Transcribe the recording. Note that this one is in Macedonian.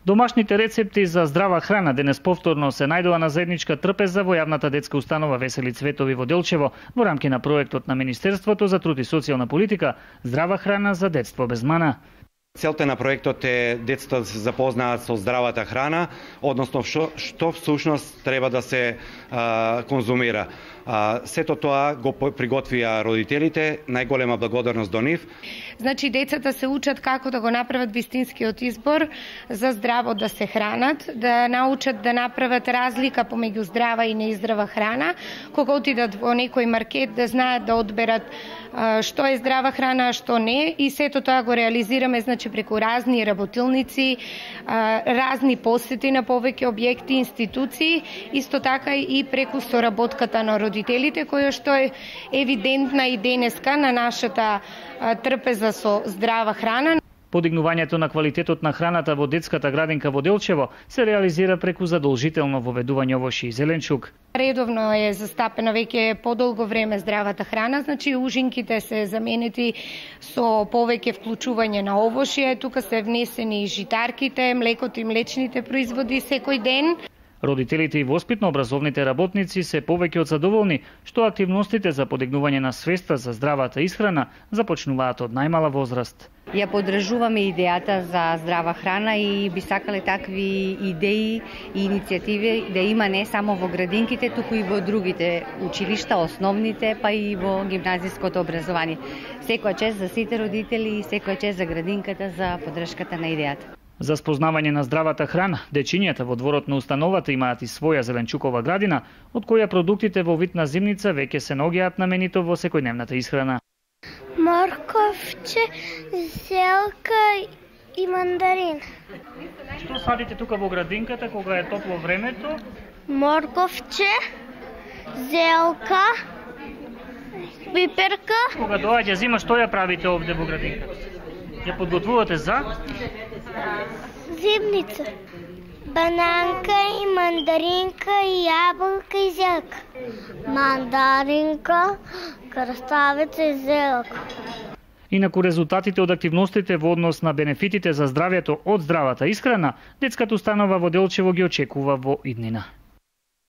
Домашните рецепти за здрава храна денес повторно се најдува на заедничка трпеза во јавната детска установа Весели Цветови во Делчево во рамки на проектот на Министерството за труд и социјална политика Здрава храна за детство без мана. Целта на проектот е децата да се запознаат со здравата храна, односно што всушност треба да се конзумира. Сето тоа го приготвија родителите, најголема благодарност до нив. Значи децата се учат како да го направат вистинскиот избор за здраво да се хранат, да научат да направат разлика помеѓу здрава и неиздрава храна, кога отидат во некој маркет да знаат да одберат што е здрава храна, а што не, и сето тоа го реализираме значи преку разни работилници, разни посети на повеќе објекти, институции, исто така и преку соработката на родителите, која што е евидентна и денеска на нашата трпеза со здрава храна. Подигнувањето на квалитетот на храната во детската градинка во Делчево се реализира преку задолжително воведување овошје и зеленчук. Редовно е застапена веќе подолго време здравата храна, значи ужинките се заменети со повеќе вклучување на овошје, тука се внесени и житарките, млекото и млечните производи секој ден. Родителите и воспитно-образовните работници се повеќе од задоволни што активностите за подигнување на свеста за здравата исхрана започнуваат од најмала возраст. Ја поддржуваме идејата за здрава храна и би сакале такви идеи и иницијативи да има не само во градинките, туку и во другите училишта, основните, па и во гимназиското образование. Секоја чест за сите родители и секоја чест за градинката за поддршката на идејата. За спознавање на здравата храна, дечињата во дворот на установата имаат и своја зеленчукова градина, од која продуктите во вид на зимница веќе се наоѓаат на менито во секојдневната исхрана. Морковче, зелка и мандарин. Што садите тука во градинката кога е топло времето? Морковче, зелка, пиперка. Кога доаѓа зима, што ја правите овде во градинката? Ја подготвувате за? Зимница. Бананка и мандаринка и јаболка и зелка. Мандаринка, краставица и зелка. Инаку резултатите од активностите во однос на бенефитите за здравјето од здравата исхрана, детската установа во Делчево ги очекува во иднина.